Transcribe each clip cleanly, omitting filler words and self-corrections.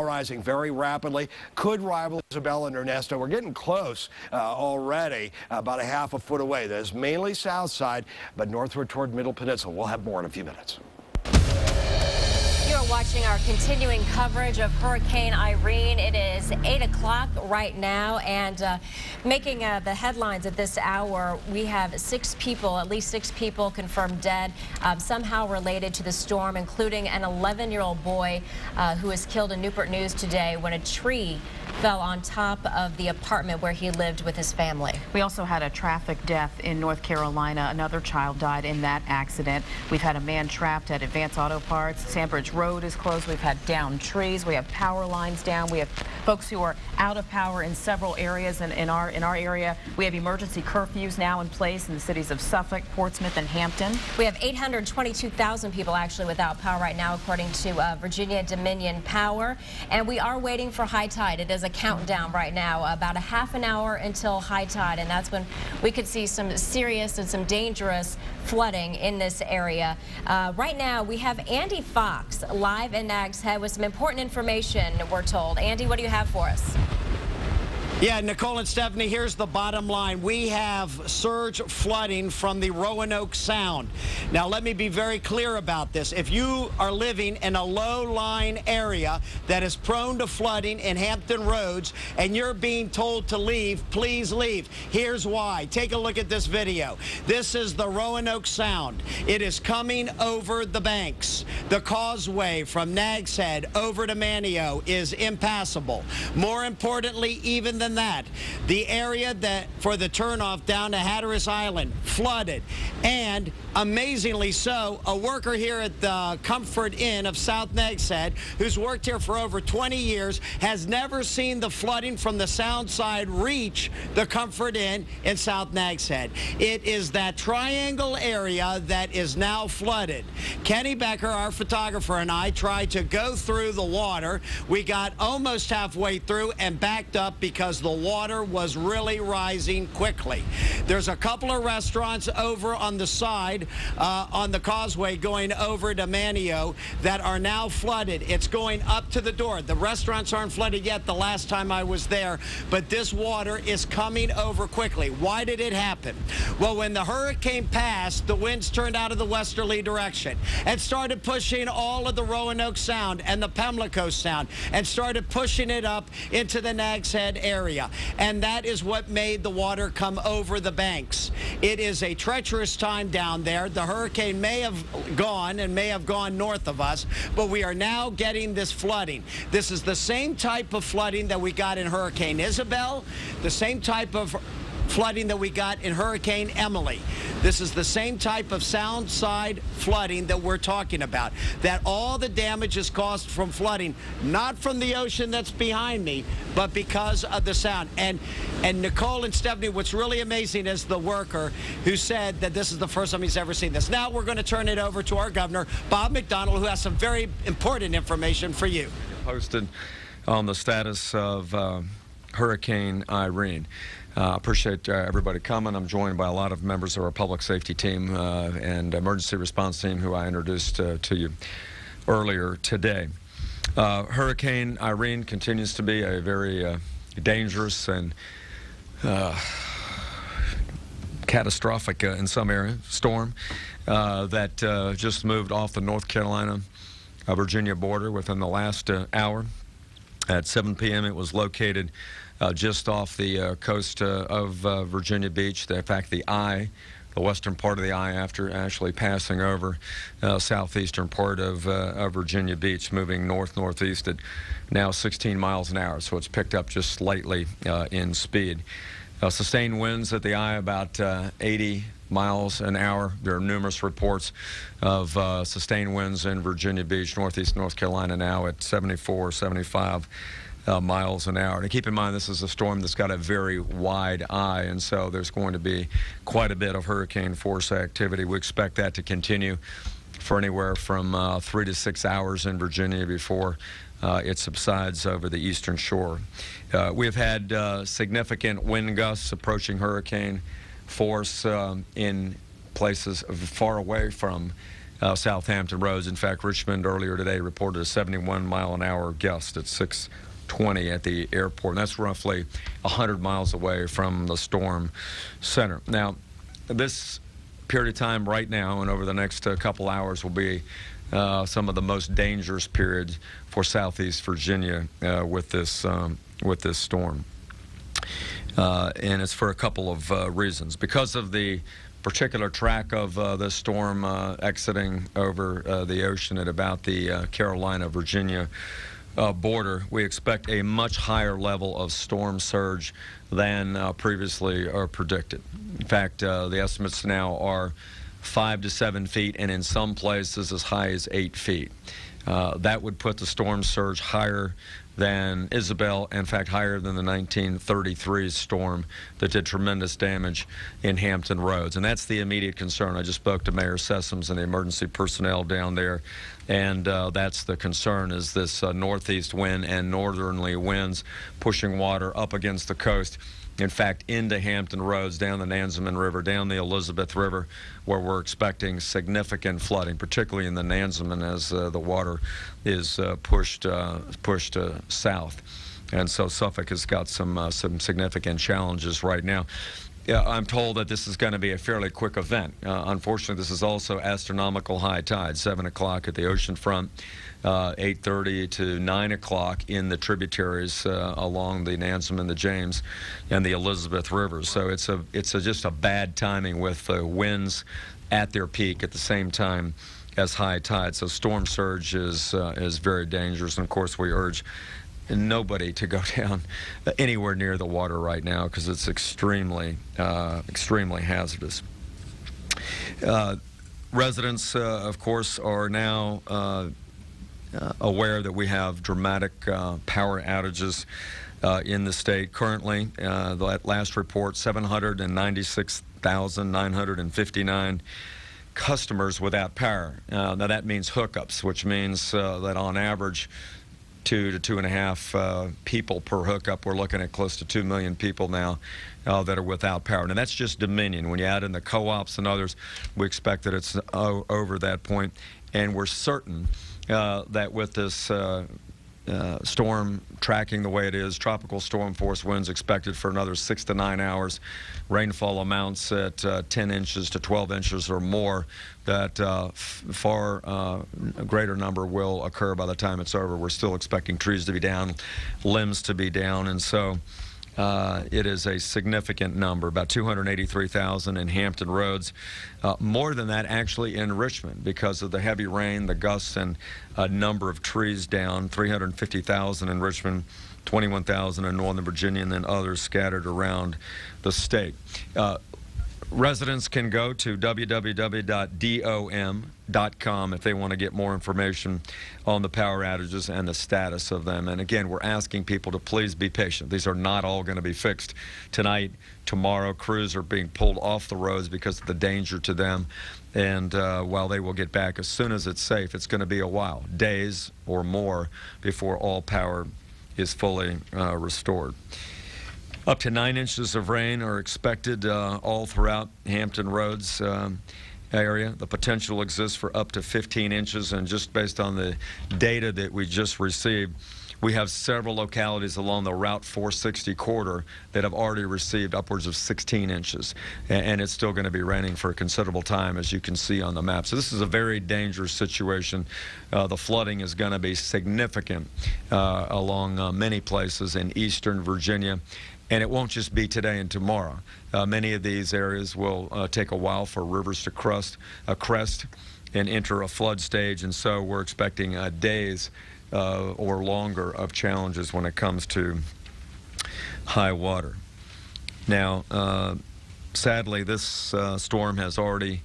rising very rapidly. Could rival Isabella and Ernesto. We're getting close already, about a half a foot away. That is mainly south side, but northward toward Middle Peninsula. We'll have more in a few minutes. You are watching our continuing coverage of Hurricane Irene. It is 8 o'clock right now, and making the headlines at this hour, we have at least six people confirmed dead, somehow related to the storm, including an 11-year-old boy who was killed in Newport News today when a tree fell on top of the apartment where he lived with his family. We also had a traffic death in North Carolina. Another child died in that accident. We've had a man trapped at Advance Auto Parts. Sandbridge Road is closed. We've had downed trees. We have power lines down. We have folks who are out of power in several areas. And in our area, we have emergency curfews now in place in the cities of Suffolk, Portsmouth, and Hampton. We have 822,000 people actually without power right now, according to Virginia Dominion Power. And we are waiting for high tide. It is a countdown right now, about a half an hour until high tide, and that's when we could see some serious and some dangerous flooding in this area. Right now, we have Andy Fox live in Nags Head with some important information, we're told. Andy, what do you have for us? Yeah, Nicole and Stephanie, here's the bottom line. We have surge flooding from the Roanoke Sound. Now, let me be very clear about this. If you are living in a low-lying area that is prone to flooding in Hampton Roads and you're being told to leave, please leave. Here's why. Take a look at this video. This is the Roanoke Sound. It is coming over the banks. The causeway from Nags Head over to Manio is impassable. More importantly, even than that, the area that for the turnoff down to Hatteras Island flooded, and amazingly so, a worker here at the Comfort Inn of South Nags Head, who's worked here for over 20 years, has never seen the flooding from the Sound side reach the Comfort Inn in South Nags Head. It is that triangle area that is now flooded. Kenny Becker, our photographer, and I tried to go through the water. We got almost halfway through and backed up because the water was really rising quickly. There's a couple of restaurants over on the side on the causeway going over to Manio that are now flooded. It's going up to the door. The restaurants aren't flooded yet the last time I was there, but this water is coming over quickly. Why did it happen? Well, when the hurricane passed, the winds turned out of the westerly direction and started pushing all of the Roanoke Sound and the Pamlico Sound and started pushing it up into the Nags Head area. And that is what made the water come over the banks. It is a treacherous time down there. The hurricane may have gone north of us, but we are now getting this flooding. This is the same type of flooding that we got in Hurricane Isabel, the same type of flooding that we got in Hurricane Emily. This is the same type of Sound side flooding that we're talking about. That all the damage is caused from flooding, not from the ocean that's behind me, but because of the Sound. And Nicole and Stephanie, what's really amazing is the worker who said that this is the first time he's ever seen this. Now we're going to turn it over to our governor, Bob McDonnell, who has some very important information for you. Posted on the status of Hurricane Irene. Appreciate everybody coming. I'm joined by a lot of members of our public safety team and emergency response team who I introduced to you earlier today. Hurricane Irene continues to be a very dangerous and catastrophic in some area storm that just moved off the North Carolina Virginia border within the last hour. At 7 p.m. it was located just off the coast of Virginia Beach. In fact, the western part of the eye, after actually passing over southeastern part of Virginia Beach, moving northeast at now 16 miles an hour. So it's picked up just slightly in speed. Sustained winds at the eye about 80 miles an hour. There are numerous reports of sustained winds in Virginia Beach, northeast North Carolina now at 74, 75 miles an hour. And keep in mind, this is a storm that's got a very wide eye, and so there's going to be quite a bit of hurricane force activity. We expect that to continue for anywhere from 3 to 6 hours in Virginia before it subsides over the eastern shore. We've had significant wind gusts approaching hurricane force in places far away from Southampton roads. In fact, Richmond earlier today reported a 71-mile-an-hour gust at 6:20 at the airport, and that's roughly 100 miles away from the storm center. Now, this period of time right now and over the next couple hours will be some of the most dangerous periods for Southeast Virginia with this storm. And it's for a couple of reasons. Because of the particular track of the storm exiting over the ocean at about the Carolina-Virginia border, we expect a much higher level of storm surge than previously predicted. In fact, the estimates now are 5 to 7 feet, and in some places as high as 8 feet. That would put the storm surge higher than Isabel, in fact higher than the 1933 storm that did tremendous damage in Hampton Roads. And that's the immediate concern. I just spoke to Mayor Sessoms and the emergency personnel down there, and that's the concern, is this northeast wind and northerly winds pushing water up against the coast. In fact, into Hampton Roads, down the Nansemond River, down the Elizabeth River, where we're expecting significant flooding, particularly in the Nansemond as the water is pushed south. And so Suffolk has got some significant challenges right now. Yeah, I'm told that this is going to be a fairly quick event. Unfortunately, this is also astronomical high tide, 7 o'clock at the ocean front, 8:30 to 9 o'clock in the tributaries along the Nansemond, the James, and the Elizabeth rivers. So it's just a bad timing with winds at their peak at the same time as high tide. So storm surge is very dangerous, and of course we urge nobody to go down anywhere near the water right now because it's extremely hazardous. Residents, of course, are now aware that we have dramatic power outages in the state. Currently, the last report, 796,959 customers without power. Now that means hookups, which means that on average 2 to 2.5 people per hookup. We're looking at close to 2 million people now that are without power. Now that's just Dominion. When you add in the co-ops and others, we expect that it's over that point. And we're certain that with this storm tracking the way it is, tropical storm force winds expected for another 6 to 9 hours, rainfall amounts at 10 inches to 12 inches or more, that far greater number will occur by the time it's over. We're still expecting trees to be down, limbs to be down, and so it is a significant number, about 283,000 in Hampton Roads. More than that actually in Richmond because of the heavy rain, the gusts, and a number of trees down, 350,000 in Richmond, 21,000 in Northern Virginia, and then others scattered around the state. Residents can go to www.dom.com if they want to get more information on the power outages and the status of them. And again, we're asking people to please be patient. These are not all going to be fixed tonight. Tomorrow, crews are being pulled off the roads because of the danger to them. And while they will get back as soon as it's safe, it's going to be a while, days or more, before all power is fully restored. Up to 9 inches of rain are expected all throughout Hampton Roads area. The potential exists for up to 15 inches, and just based on the data that we just received, we have several localities along the Route 460 corridor that have already received upwards of 16 inches, and it's still going to be raining for a considerable time, as you can see on the map. So this is a very dangerous situation. The flooding is going to be significant along many places in eastern Virginia. And it won't just be today and tomorrow. Many of these areas will take a while for rivers to crest and enter a flood stage, and so we're expecting days or longer of challenges when it comes to high water. Now, sadly, this storm has already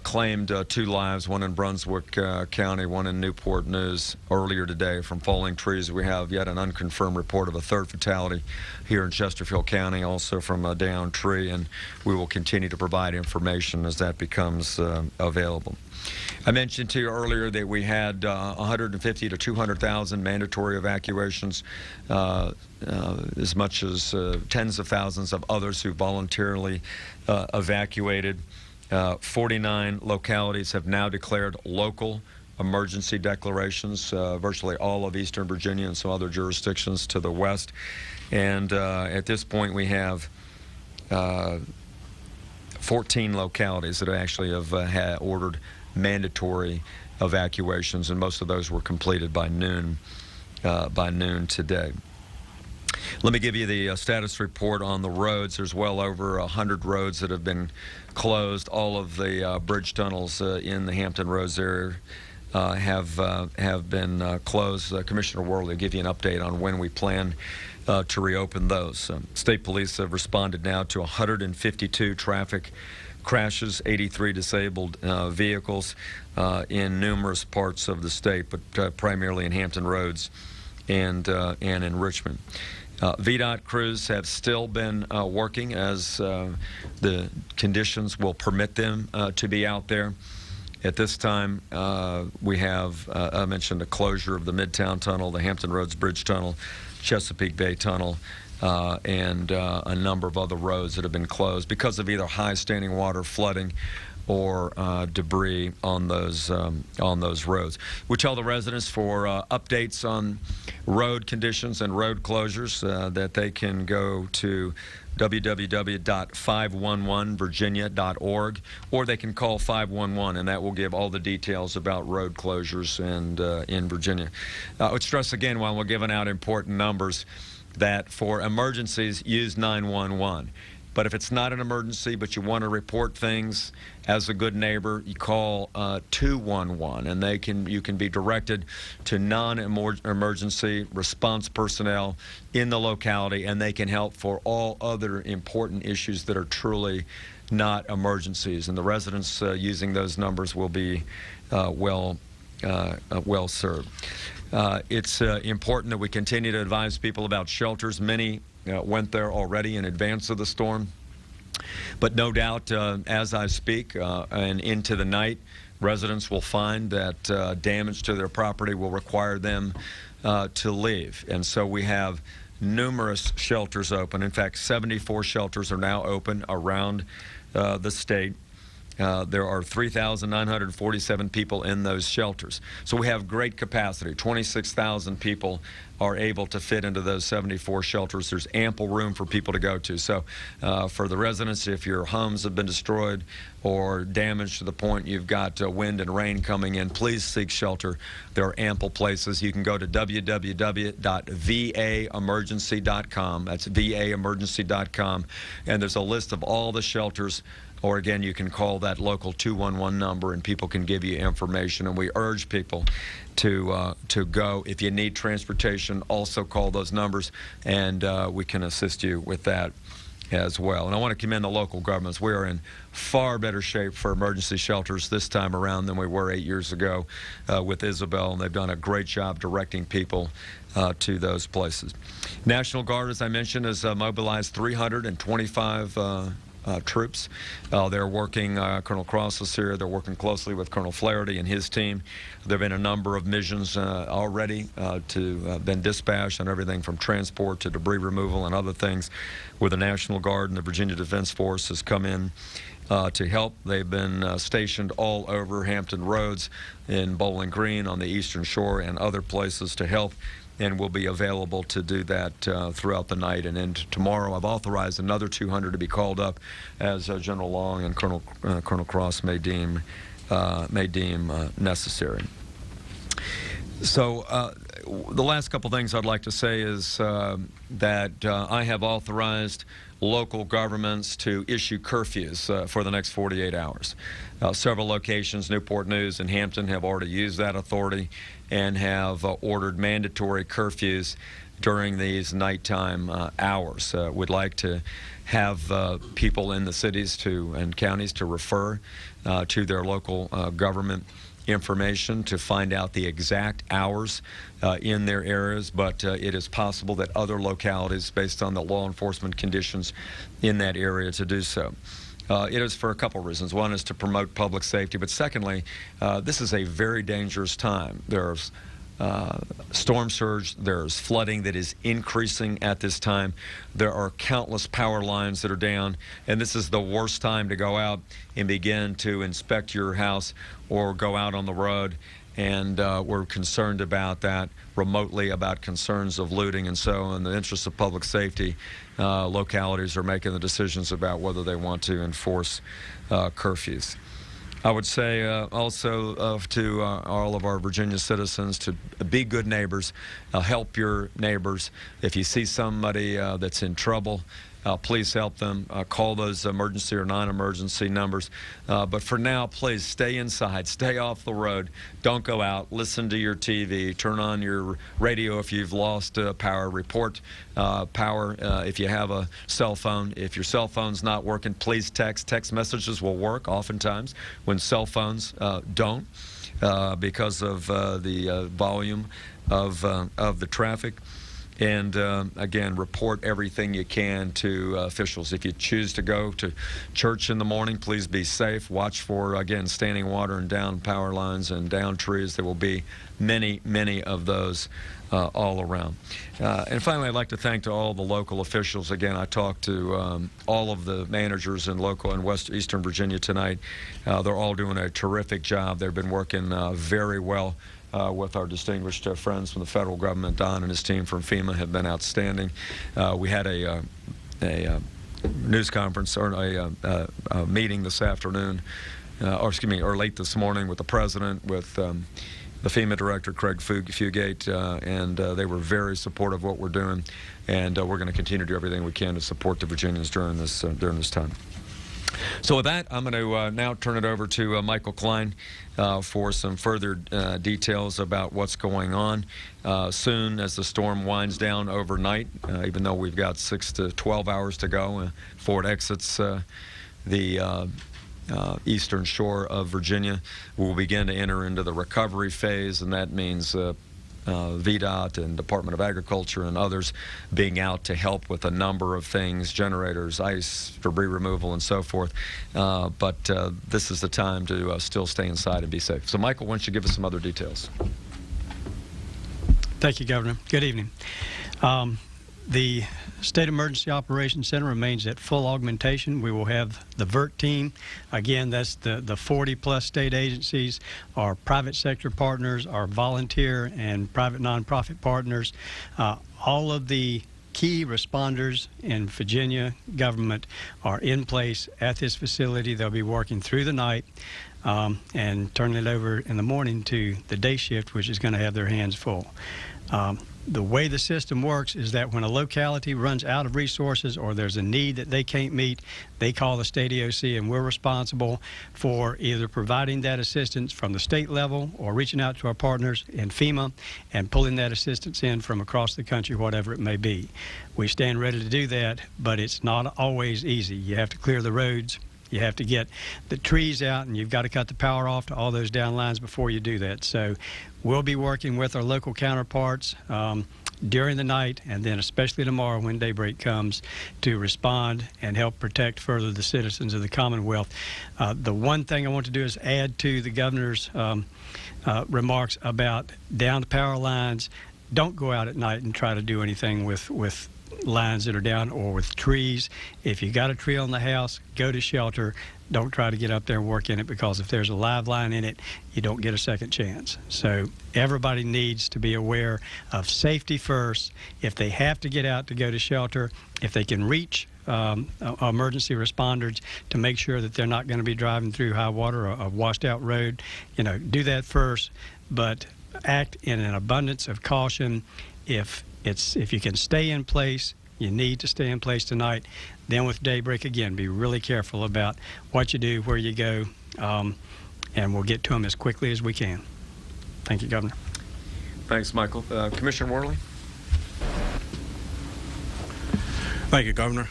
claimed 2 lives, one in Brunswick County, one in Newport News earlier today from falling trees. We have yet an unconfirmed report of a 3rd fatality here in Chesterfield County, also from a downed tree, and we will continue to provide information as that becomes available. I mentioned to you earlier that we had 150 to 200,000 mandatory evacuations, as much as tens of thousands of others who voluntarily evacuated. 49 localities have now declared local emergency declarations, virtually all of Eastern Virginia and some other jurisdictions to the west. And at this point, we have 14 localities that actually have ordered mandatory evacuations, and most of those were completed by noon today. Let me give you the status report on the roads. There's well over 100 roads that have been closed. All of the bridge tunnels in the Hampton Roads area have been closed. Commissioner Worley will give you an update on when we plan to reopen those. State police have responded now to 152 traffic crashes, 83 disabled vehicles in numerous parts of the state, but primarily in Hampton Roads and in Richmond. VDOT crews have still been working as the conditions will permit them to be out there. At this time, we have, I mentioned, a closure of the Midtown Tunnel, the Hampton Roads Bridge Tunnel, Chesapeake Bay Tunnel, and a number of other roads that have been closed because of either high standing water, flooding, or debris on those roads. We tell the residents for updates on road conditions and road closures that they can go to www.511virginia.org, or they can call 511, and that will give all the details about road closures and in Virginia. I would stress again, while we're giving out important numbers, that for emergencies, use 911. But if it's not an emergency, but you want to report things as a good neighbor, you call 211, and you can be directed to non-emergency response personnel in the locality, and they can help for all other important issues that are truly not emergencies. And the residents using those numbers will be well served. It's important that we continue to advise people about shelters. Many went there already in advance of the storm. But no doubt, as I speak and into the night, residents will find that damage to their property will require them to leave. And so we have numerous shelters open. In fact, 74 shelters are now open around the state. There are 3,947 people in those shelters. So we have great capacity. 26,000 people are able to fit into those 74 shelters. There's ample room for people to go to. So for the residents, if your homes have been destroyed or damaged to the point you've got wind and rain coming in, please seek shelter. There are ample places. You can go to www.vaemergency.com. That's vaemergency.com. And there's a list of all the shelters. Or again, you can call that local 211 number, and people can give you information. And we urge people to go. If you need transportation, also call those numbers, and we can assist you with that as well. And I want to commend the local governments. We are in far better shape for emergency shelters this time around than we were 8 years ago with Isabel, and they've done a great job directing people to those places. National Guard, as I mentioned, has mobilized 325 troops. They're working, Colonel Cross is here, they're working closely with Colonel Flaherty and his team. There have been a number of missions already been dispatched on everything from transport to debris removal and other things, where the National Guard and the Virginia Defense Force has come in to help. They've been stationed all over Hampton Roads, in Bowling Green, on the Eastern Shore, and other places to help, and will be available to do that throughout the night and into tomorrow. I've authorized another 200 to be called up, as General Long and Colonel Cross may deem necessary. So the last couple things I'd like to say is that I have authorized local governments to issue curfews for the next 48 hours. Several locations, Newport News and Hampton, have already used that authority and have ordered mandatory curfews during these nighttime hours. We'd like to have people in the cities and counties to refer to their local government information to find out the exact hours in their areas, but it is possible that other localities, based on the law enforcement conditions in that area, to do so. It is for a couple reasons. One is to promote public safety, but secondly, this is a very dangerous time. There's storm surge. There's flooding that is increasing at this time. There are countless power lines that are down, and this is the worst time to go out and begin to inspect your house or go out on the road. And we're concerned about that remotely, about concerns of looting. And so in the interest of public safety, localities are making the decisions about whether they want to enforce curfews. I would say also to all of our Virginia citizens to be good neighbors, help your neighbors. If you see somebody that's in trouble, please help them. Call those emergency or non-emergency numbers. But for now, please stay inside, stay off the road. Don't go out. Listen to your TV. Turn on your radio if you've lost power. Report power if you have a cell phone. If your cell phone's not working, please text. Text messages will work oftentimes when cell phones don't because of the volume of the traffic. And again, report everything you can to officials. If you choose to go to church in the morning, please be safe. Watch for, again, standing water and down power lines and down trees. There will be many, many of those all around. And finally, I'd like to thank to all the local officials. Again, I talked to all of the managers in local and Eastern Virginia tonight. They're all doing a terrific job. They've been working very well. With our distinguished friends from the federal government. Don and his team from FEMA have been outstanding. We had a news conference or a meeting this afternoon, or late this morning with the president, with the FEMA director, Craig Fugate, and they were very supportive of what we're doing, and we're going to continue to do everything we can to support the Virginians during this time. So with that, I'm going to now turn it over to Michael Klein for some further details about what's going on. Soon, as the storm winds down overnight, even though we've got 6 to 12 hours to go before it exits the eastern shore of Virginia, we'll begin to enter into the recovery phase, and that means VDOT and Department of Agriculture and others being out to help with a number of things, generators, ice, debris removal, and so forth. But this is the time to still stay inside and be safe. So, Michael, why don't you give us some other details? Thank you, Governor. Good evening. The State Emergency Operations Center remains at full augmentation. We will have the VERT team. Again, that's the 40-plus state agencies, our private sector partners, our volunteer and private nonprofit partners. All of the key responders in Virginia government are in place at this facility. They'll be working through the night and turning it over in the morning to the day shift, which is going to have their hands full. The way the system works is that when a locality runs out of resources or there's a need that they can't meet, they call the state EOC, and we're responsible for either providing that assistance from the state level or reaching out to our partners in FEMA and pulling that assistance in from across the country, whatever it may be. We stand ready to do that, but it's not always easy. You have to clear the roads. You have to get the trees out, and you've got to cut the power off to all those down lines before you do that. So we'll be working with our local counterparts during the night, and then especially tomorrow when daybreak comes, to respond and help protect further the citizens of the Commonwealth. The one thing I want to do is add to the governor's remarks about down the power lines. Don't go out at night and try to do anything with lines that are down or with trees. If you got a tree on the house, go to shelter. Don't try to get up there and work in it, because if there's a live line in it, you don't get a second chance. So everybody needs to be aware of safety first. If they have to get out to go to shelter, if they can reach emergency responders to make sure that they're not going to be driving through high water or a washed out road, do that first, but act in an abundance of caution. If you can stay in place, you need to stay in place tonight. Then with daybreak, again, be really careful about what you do, where you go, and we'll get to them as quickly as we can. Thank you, Governor. Thanks, Michael. Commissioner Worley? Thank you, Governor.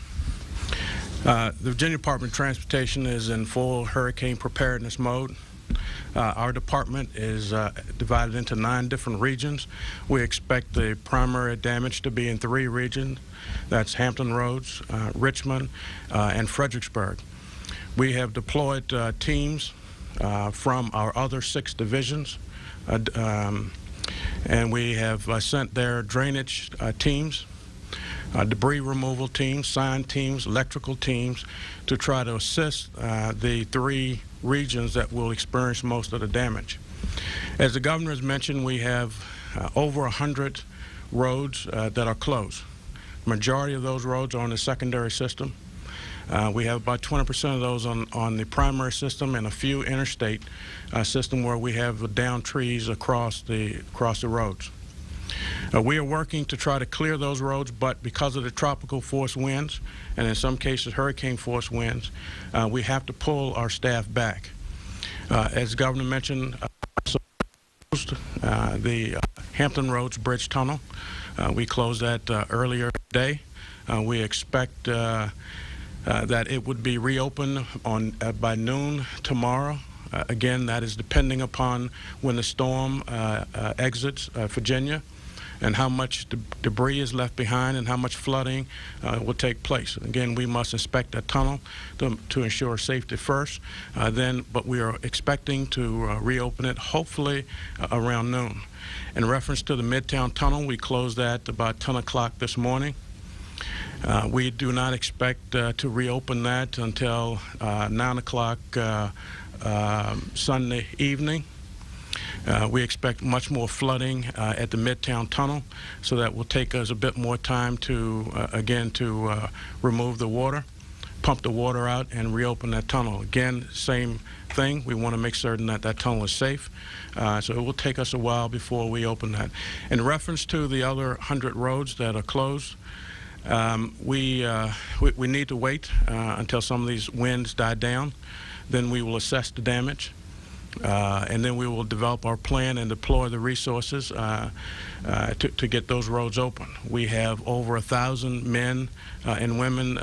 The Virginia Department of Transportation is in full hurricane preparedness mode. Our department is divided into 9 different regions. We expect the primary damage to be in 3 regions. That's Hampton Roads, Richmond, and Fredericksburg. We have deployed teams from our other 6 divisions And we have sent their drainage teams, debris removal teams, sign teams, electrical teams to try to assist the 3 regions that will experience most of the damage. As the governor has mentioned, we have over 100 roads that are closed. Majority of those roads are on the secondary system. We have about 20% of those on the primary system and a few interstate system where we have downed trees across the roads. We are working to try to clear those roads, but because of the tropical force winds, and in some cases hurricane force winds, we have to pull our staff back. As the governor mentioned, the Hampton Roads Bridge Tunnel. We closed that earlier today. We expect that it would be reopened by noon tomorrow. Again, that is depending upon when the storm exits Virginia and how much debris is left behind and how much flooding will take place. Again, we must inspect that tunnel to ensure safety first, but we are expecting to reopen it hopefully around noon. In reference to the Midtown Tunnel, we closed that about 10 o'clock this morning. We do not expect to reopen that until 9 o'clock Sunday evening. We expect much more flooding at the Midtown Tunnel, so that will take us a bit more time to, again, to remove the water, pump the water out, and reopen that tunnel. Again, same thing. We want to make certain that that tunnel is safe. So it will take us a while before we open that. In reference to the other 100 roads that are closed, we need to wait until some of these winds die down. Then we will assess the damage. And then we will develop our plan and deploy the resources to get those roads open. We have over 1,000 men and women